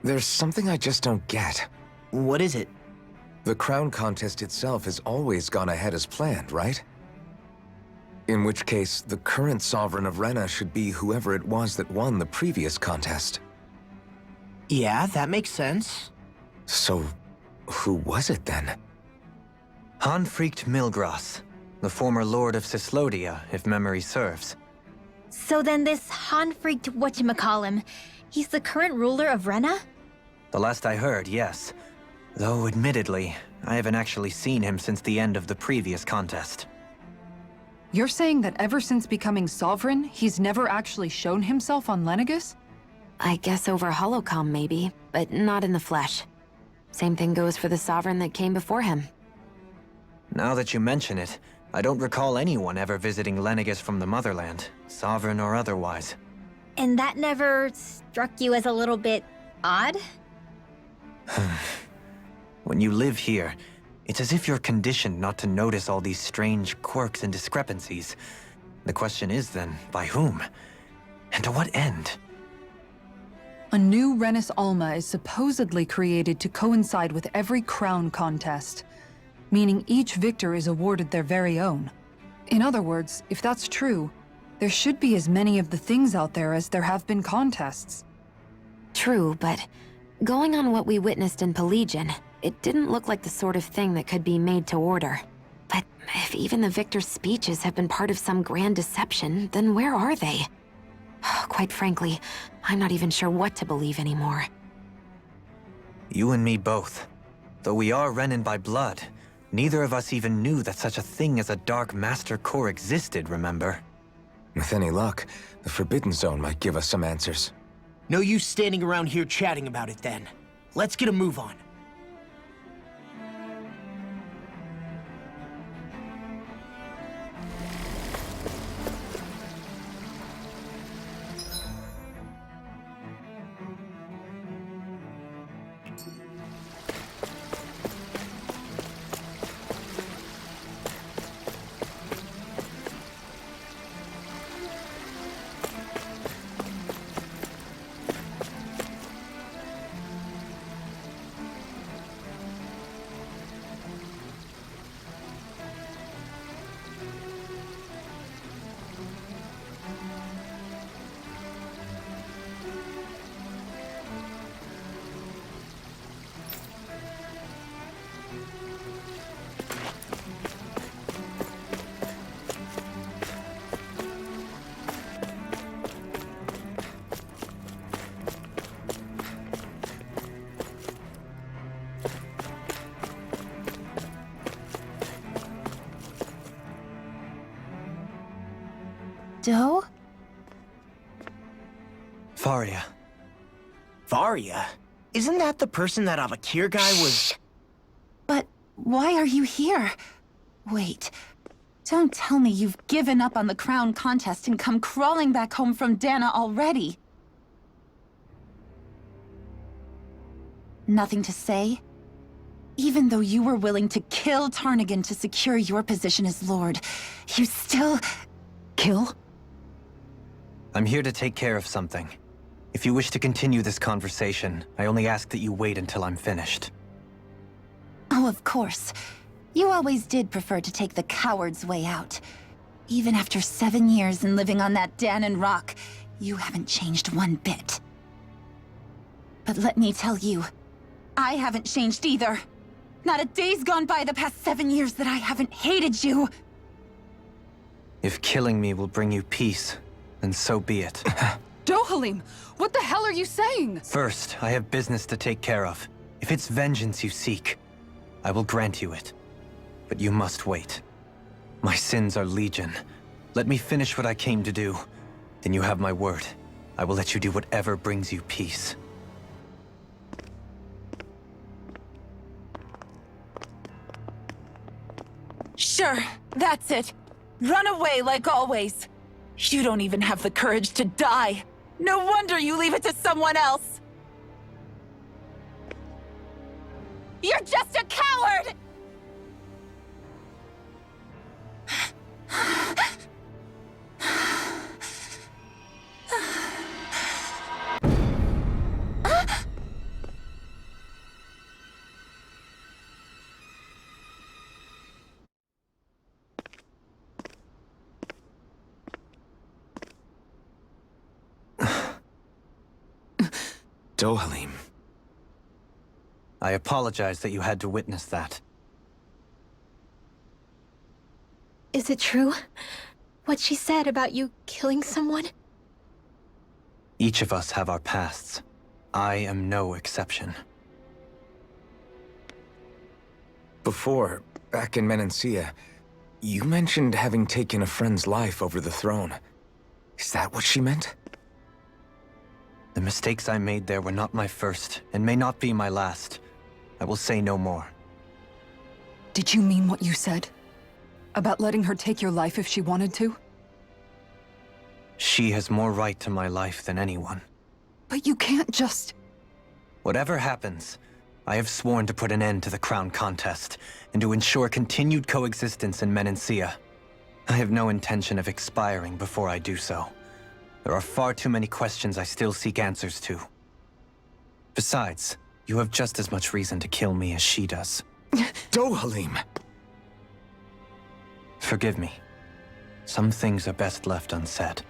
There's something I just don't get. What is it? The crown contest itself has always gone ahead as planned, right? In which case, the current sovereign of Rena should be whoever it was that won the previous contest. Yeah, that makes sense. So, who was it then? Hanfried Milgras, the former lord of Cislodia, if memory serves. So then this Hanfried whatchamacallem, he's the current ruler of Rena? The last I heard, yes. Though, admittedly, I haven't actually seen him since the end of the previous contest. You're saying that ever since becoming sovereign, he's never actually shown himself on Lenegus? I guess over holocom maybe, but not in the flesh. Same thing goes for the sovereign that came before him. Now that you mention it, I don't recall anyone ever visiting Lenegus from the motherland, sovereign or otherwise. And that never struck you as a little bit odd? When you live here, it's as if you're conditioned not to notice all these strange quirks and discrepancies. The question is then, by whom? And to what end? A new Renus Alma is supposedly created to coincide with every crown contest, meaning each victor is awarded their very own. In other words, if that's true, there should be as many of the things out there as there have been contests. True, but going on what we witnessed in Pelagian, it didn't look like the sort of thing that could be made to order. But if even the victor's speeches have been part of some grand deception, then where are they? Quite frankly, I'm not even sure what to believe anymore. You and me both. Though we are Renan by blood, neither of us even knew that such a thing as a Dark Master Core existed, remember? With any luck, the Forbidden Zone might give us some answers. No use standing around here chatting about it then. Let's get a move on. Doe? Faria. Varia? Isn't that the person that Avakir guy was... But why are you here? Wait, don't tell me you've given up on the crown contest and come crawling back home from Dana already. Nothing to say? Even though you were willing to kill Tarnigan to secure your position as Lord, you still... Kill? I'm here to take care of something. If you wish to continue this conversation, I only ask that you wait until I'm finished. Oh, of course. You always did prefer to take the coward's way out. Even after 7 years and living on that Danon rock, you haven't changed one bit. But let me tell you, I haven't changed either. Not a day's gone by the past 7 years that I haven't hated you. If killing me will bring you peace, then so be it. Dohalim, what the hell are you saying? First, I have business to take care of. If it's vengeance you seek, I will grant you it. But you must wait. My sins are legion. Let me finish what I came to do. Then you have my word. I will let you do whatever brings you peace. Sure, that's it. Run away like always. You don't even have the courage to die. No wonder you leave it to someone else. You're just a coward! Dohalim. I apologize that you had to witness that. Is it true? What she said about you killing someone? Each of us have our pasts. I am no exception. Before, back in Menancia, you mentioned having taken a friend's life over the throne. Is that what she meant? The mistakes I made there were not my first, and may not be my last. I will say no more. Did you mean what you said? About letting her take your life if she wanted to? She has more right to my life than anyone. But you can't just... Whatever happens, I have sworn to put an end to the crown contest, and to ensure continued coexistence in Menancia. I have no intention of expiring before I do so. There are far too many questions I still seek answers to. Besides, you have just as much reason to kill me as she does. Dohalim! Forgive me. Some things are best left unsaid.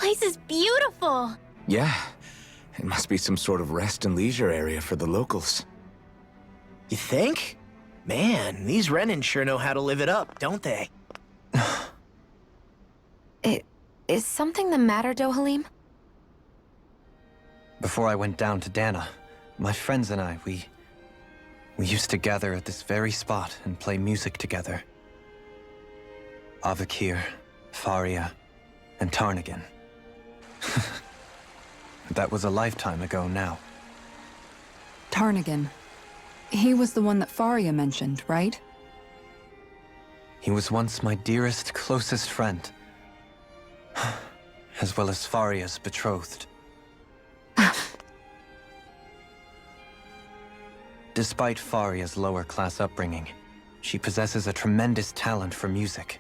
place is beautiful! Yeah, it must be some sort of rest and leisure area for the locals. You think? Man, these Renan sure know how to live it up, don't they? Is something the matter, Dohalim? Before I went down to Dana, my friends and I, we used to gather at this very spot and play music together. Avakir, Faria, and Tarnagan. That was a lifetime ago now. Tarnagan. He was the one that Faria mentioned, right? He was once my dearest, closest friend. As well as Faria's betrothed. Despite Faria's lower-class upbringing, she possesses a tremendous talent for music.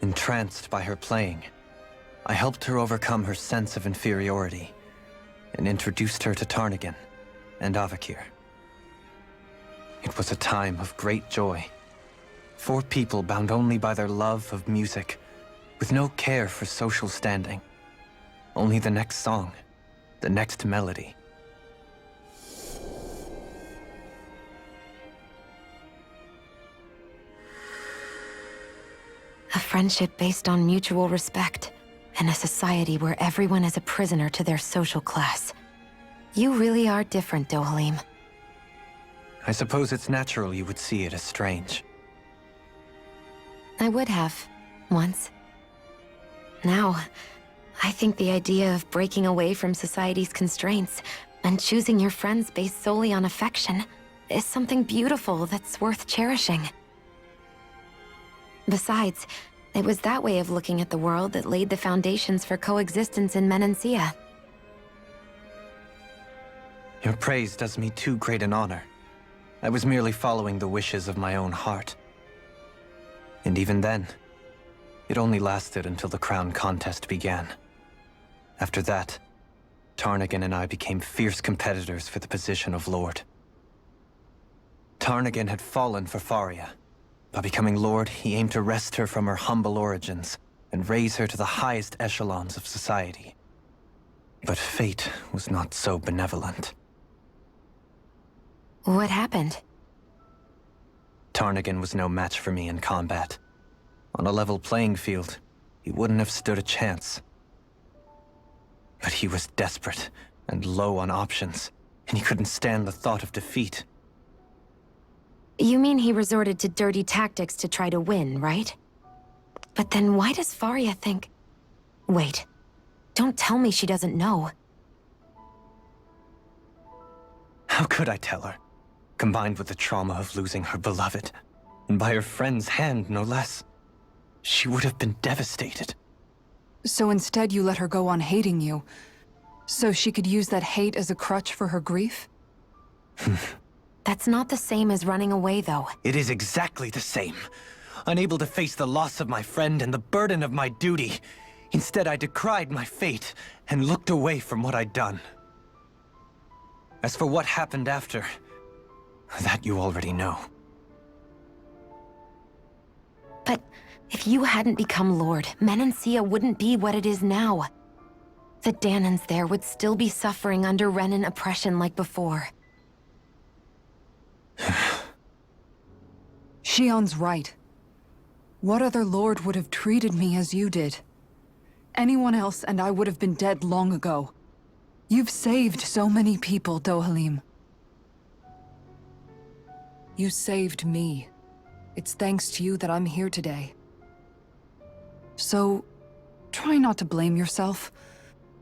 Entranced by her playing, I helped her overcome her sense of inferiority and introduced her to Tarnagan and Avakir. It was a time of great joy. 4 people bound only by their love of music, with no care for social standing. Only the next song, the next melody. A friendship based on mutual respect, and a society where everyone is a prisoner to their social class. You really are different, Dohalim. I suppose it's natural you would see it as strange. I would have, once. Now, I think the idea of breaking away from society's constraints and choosing your friends based solely on affection is something beautiful that's worth cherishing. Besides, it was that way of looking at the world that laid the foundations for coexistence in Menancia. Your praise does me too great an honor. I was merely following the wishes of my own heart. And even then, it only lasted until the crown contest began. After that, Tarnagan and I became fierce competitors for the position of Lord. Tarnagan had fallen for Faria. By becoming Lord, he aimed to wrest her from her humble origins and raise her to the highest echelons of society. But fate was not so benevolent. What happened? Tarnagan was no match for me in combat. On a level playing field, he wouldn't have stood a chance. But he was desperate and low on options, and he couldn't stand the thought of defeat. You mean he resorted to dirty tactics to try to win, right? But then why does Faria think... Wait, don't tell me she doesn't know. How could I tell her? Combined with the trauma of losing her beloved, and by her friend's hand, no less. She would have been devastated. So instead you let her go on hating you, so she could use that hate as a crutch for her grief? That's not the same as running away, though. It is exactly the same. Unable to face the loss of my friend and the burden of my duty, instead I decried my fate and looked away from what I'd done. As for what happened after, that you already know. But if you hadn't become Lord, Menancia wouldn't be what it is now. The Danans there would still be suffering under Renan oppression like before. Shion's right. What other lord would have treated me as you did? Anyone else and I would have been dead long ago. You've saved so many people, Dohalim. You saved me. It's thanks to you that I'm here today. So, try not to blame yourself.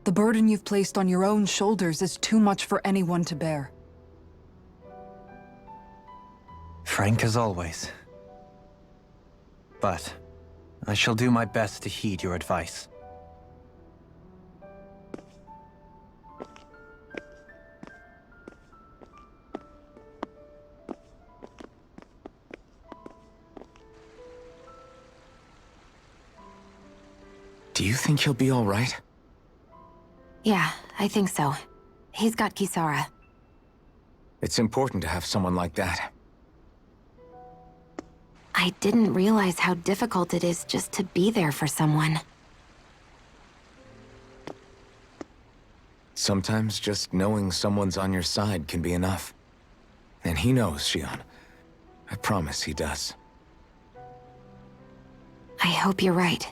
The burden you've placed on your own shoulders is too much for anyone to bear. Frank as always. But I shall do my best to heed your advice. Do you think he'll be all right? Yeah, I think so. He's got Kisara. It's important to have someone like that. I didn't realize how difficult it is just to be there for someone. Sometimes just knowing someone's on your side can be enough. And he knows, Shion. I promise he does. I hope you're right.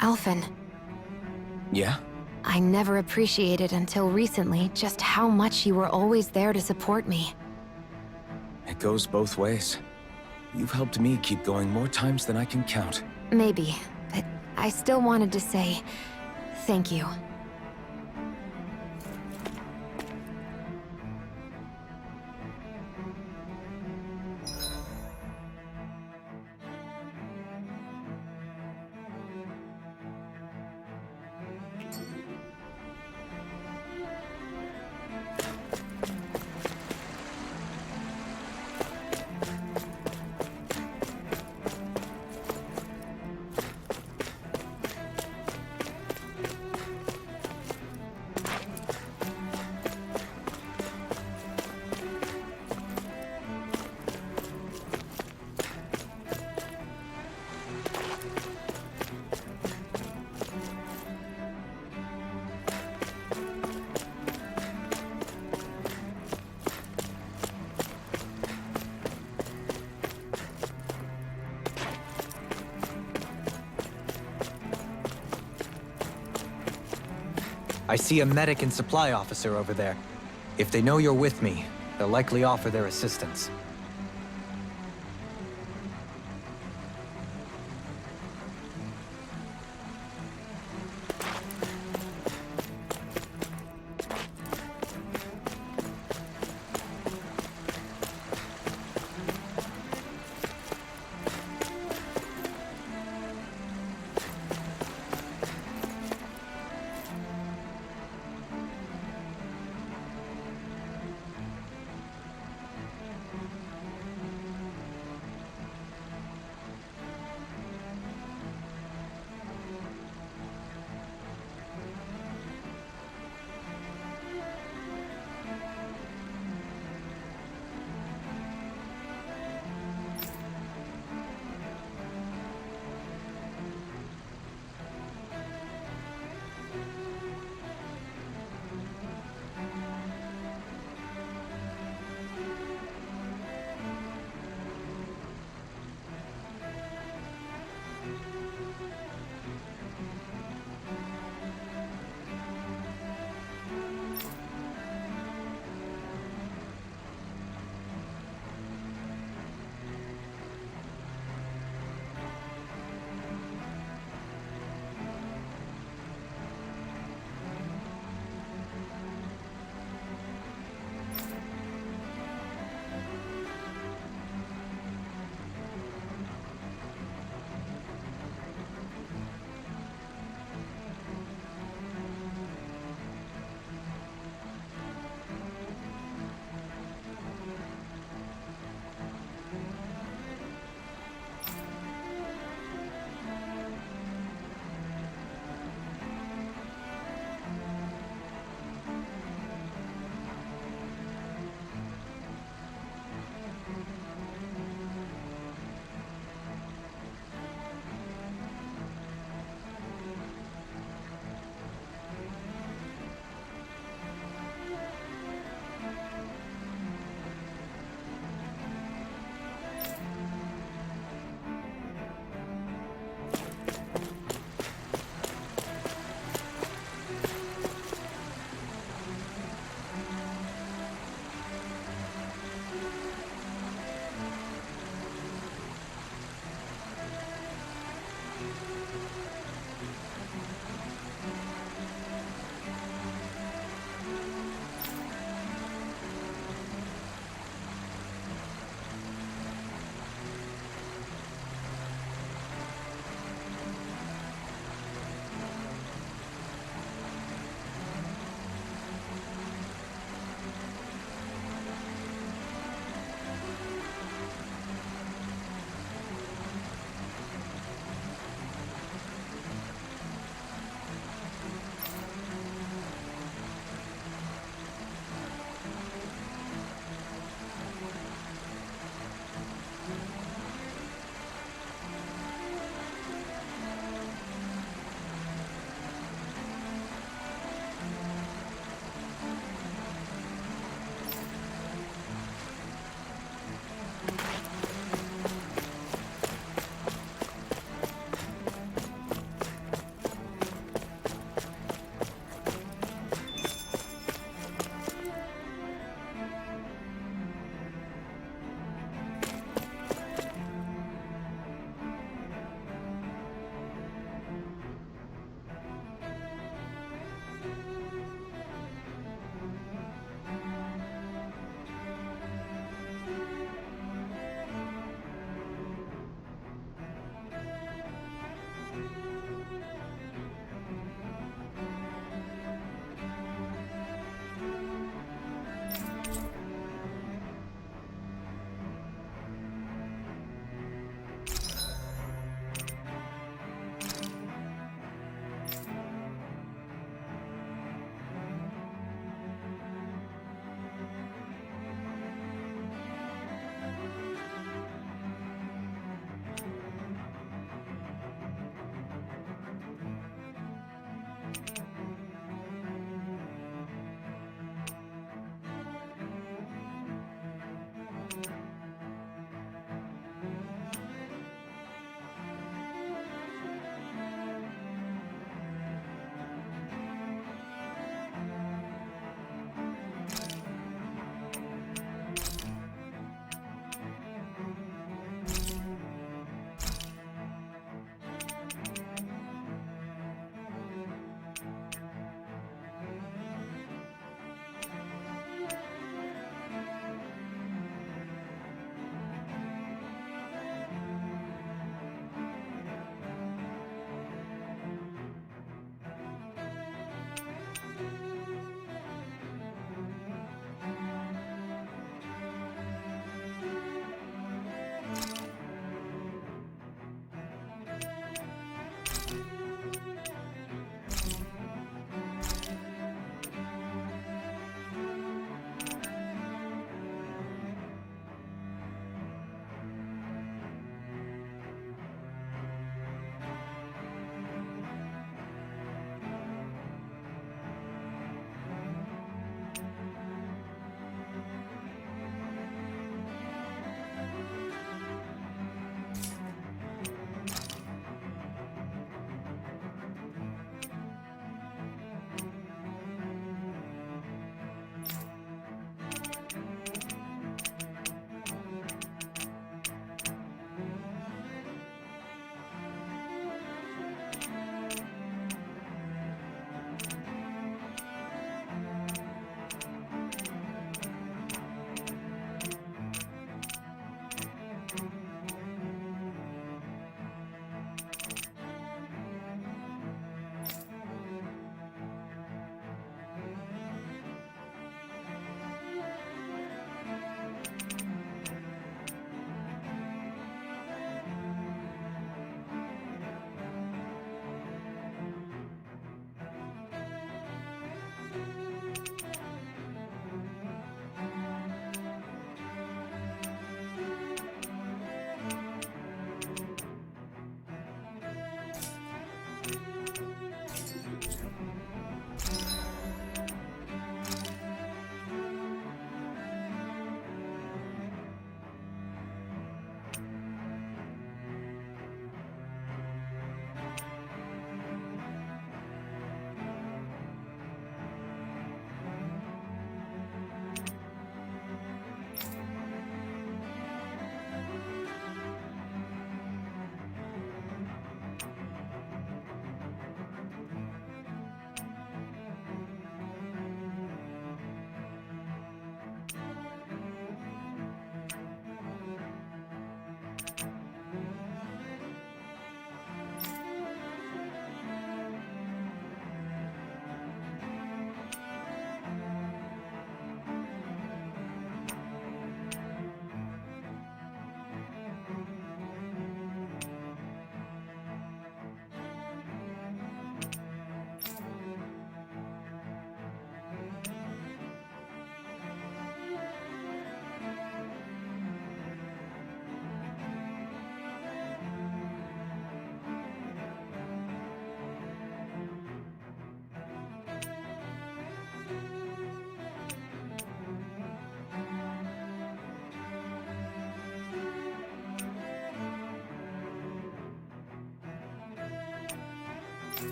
Alphen, Yeah? I never appreciated until recently just how much you were always there to support me. It goes both ways. You've helped me keep going more times than I can count. Maybe, but I still wanted to say thank you. I see a medic and supply officer over there. If they know you're with me, they'll likely offer their assistance.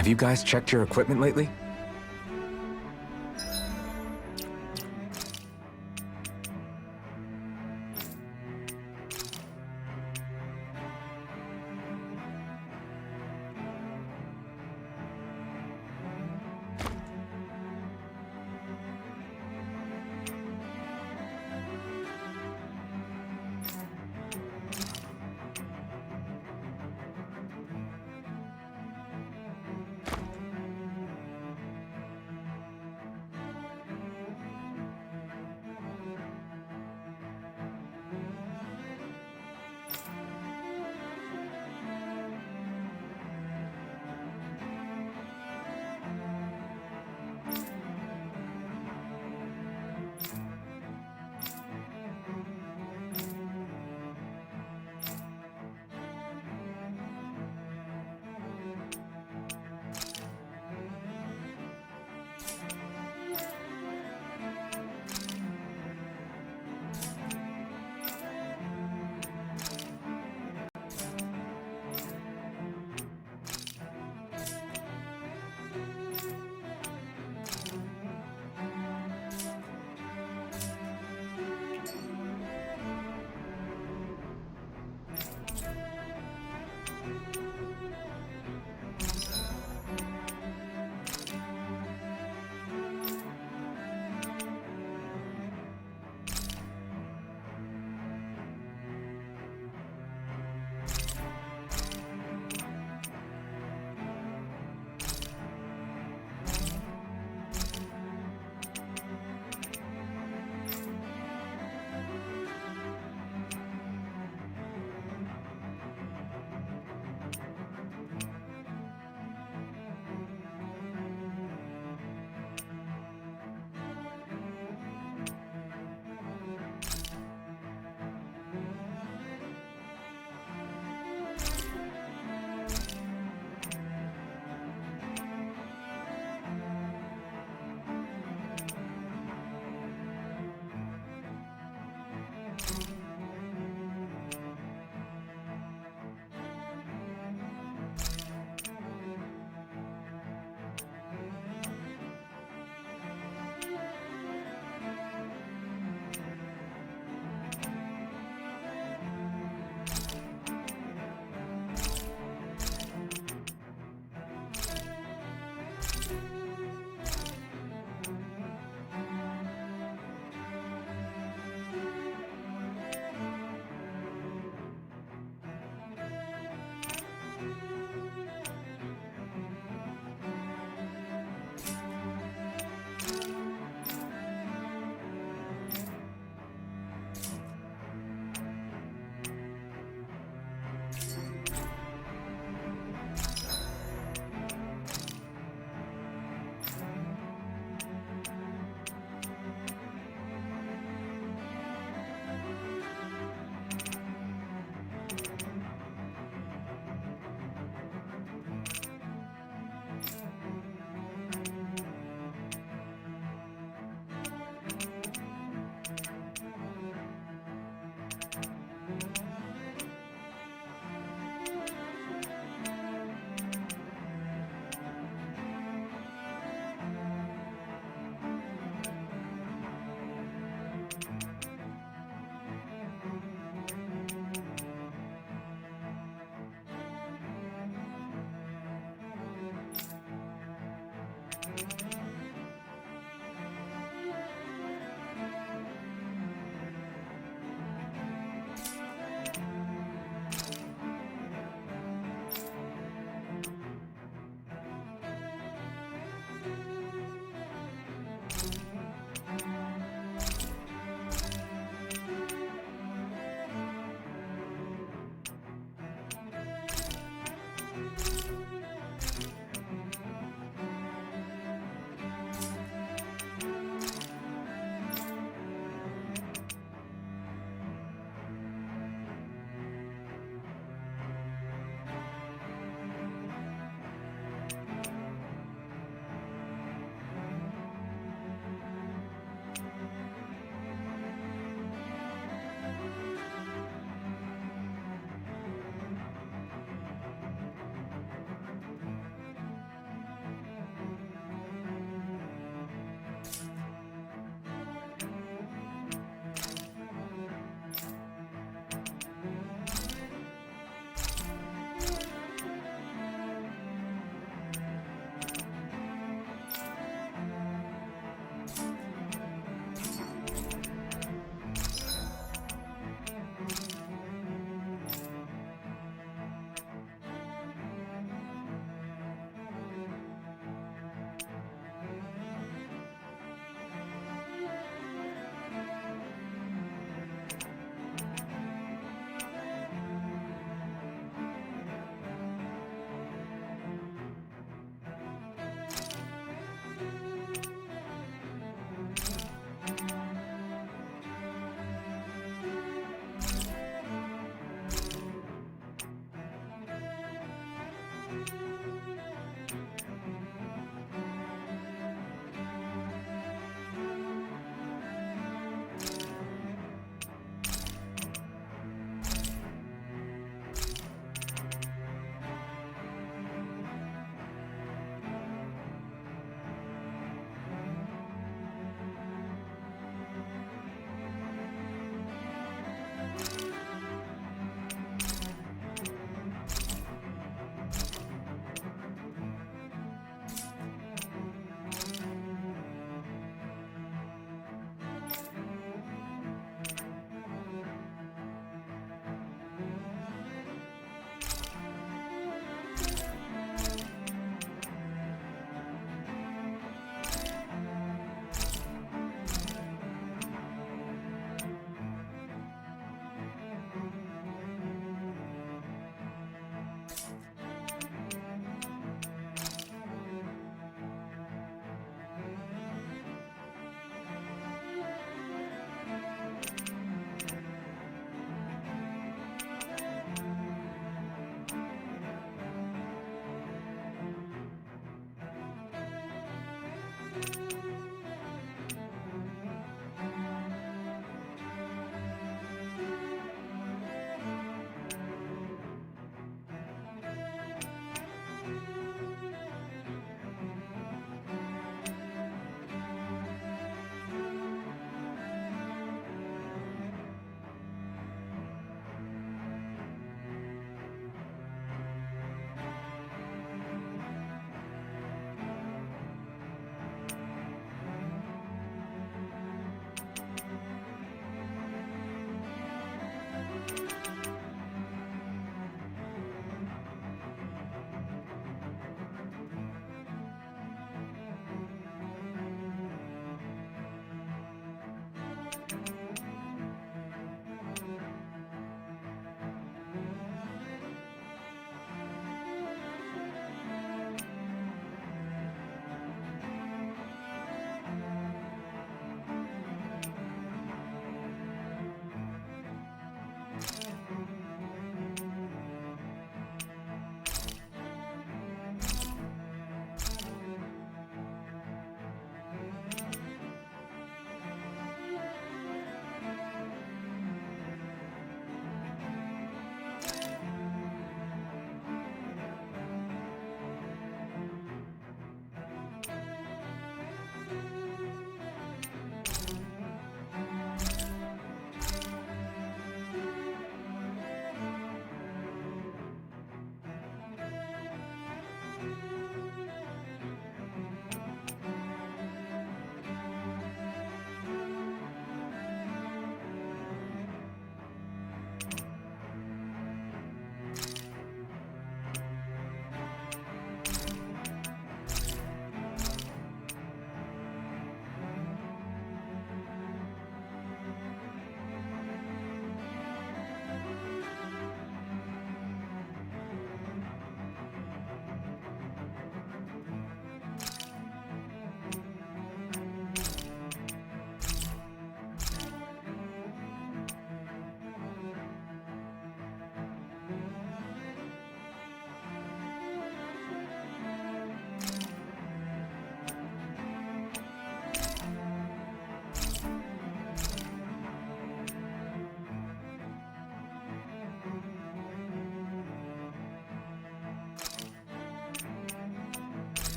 Have you guys checked your equipment lately?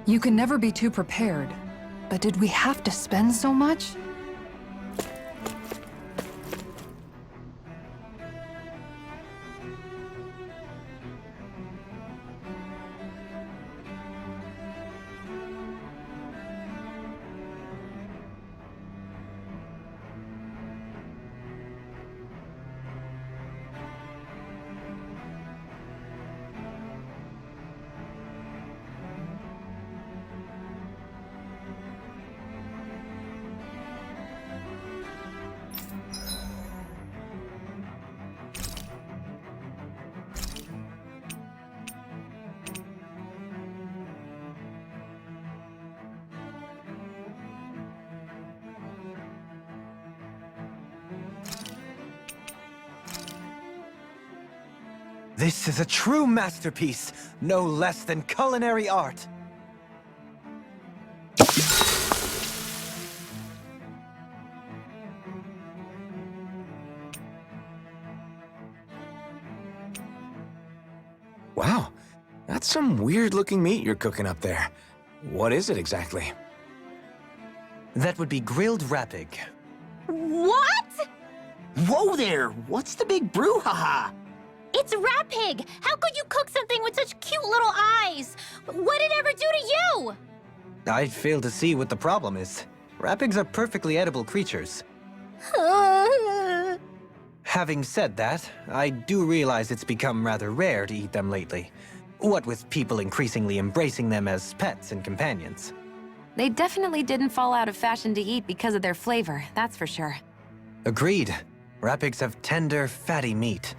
You can never be too prepared. But did we have to spend so much? This is a true masterpiece, no less than culinary art. Wow, that's some weird-looking meat you're cooking up there. What is it exactly? That would be grilled rapig. What? Whoa there! What's the big brouhaha? It's rapig! How could you cook something with such cute little eyes? What did it ever do to you? I fail to see what the problem is. Rapigs are perfectly edible creatures. Having said that, I do realize it's become rather rare to eat them lately. What with people increasingly embracing them as pets and companions. They definitely didn't fall out of fashion to eat because of their flavor, that's for sure. Agreed. Rapigs have tender, fatty meat.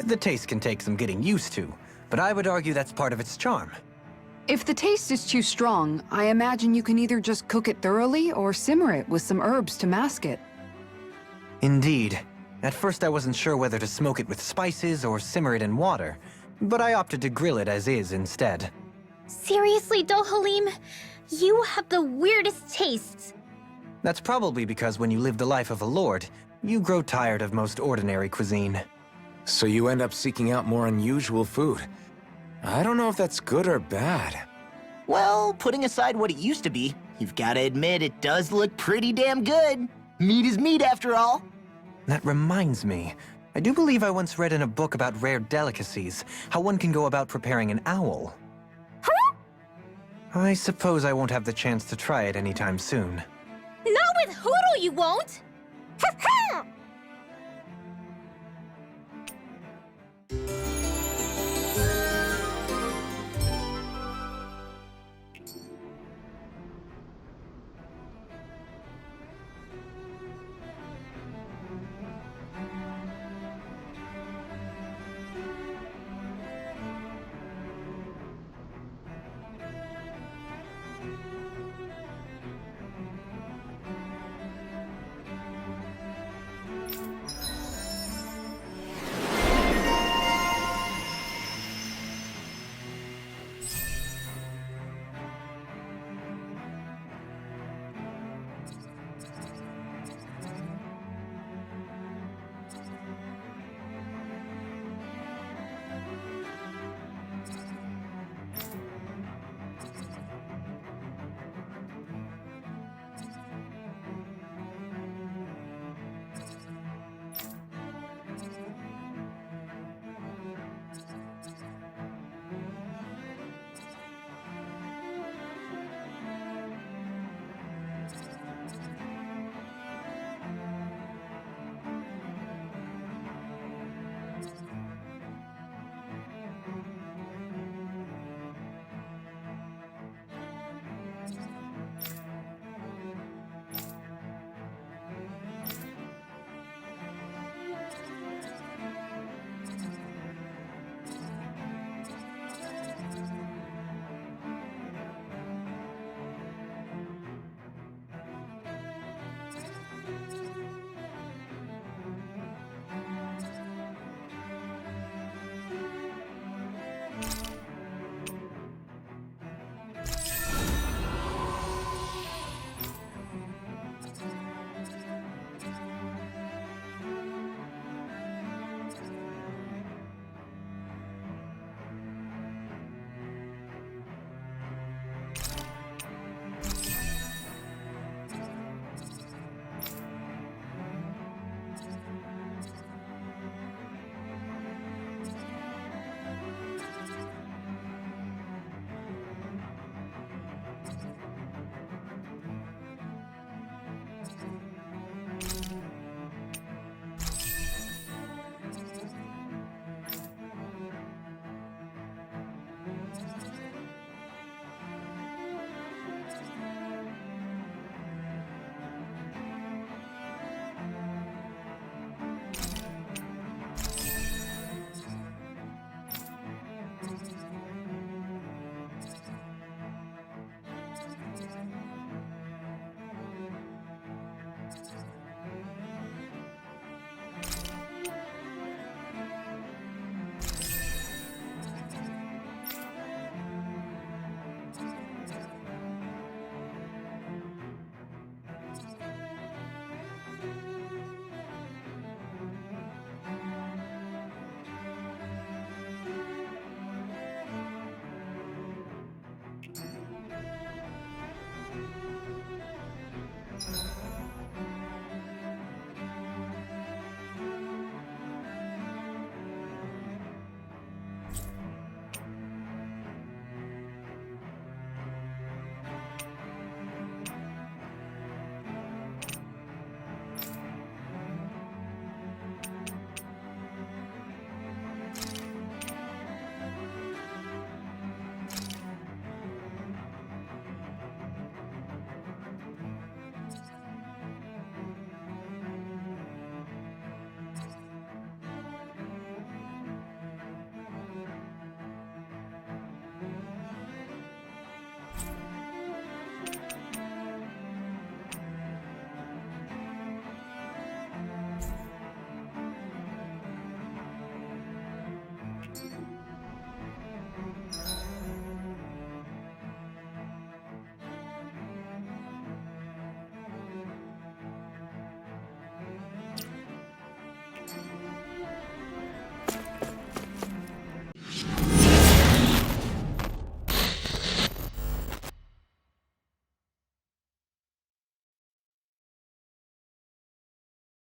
The taste can take some getting used to, but I would argue that's part of its charm. If the taste is too strong, I imagine you can either just cook it thoroughly or simmer it with some herbs to mask it. Indeed. At first I wasn't sure whether to smoke it with spices or simmer it in water, but I opted to grill it as is instead. Seriously, Dohalim? You have the weirdest tastes. That's probably because when you live the life of a lord, you grow tired of most ordinary cuisine. So you end up seeking out more unusual food. I don't know if that's good or bad. Well, putting aside what it used to be, you've got to admit it does look pretty damn good. Meat is meat, after all. That reminds me. I do believe I once read in a book about rare delicacies, how one can go about preparing an owl. Huh? I suppose I won't have the chance to try it anytime soon. Not with Hoodle, you won't!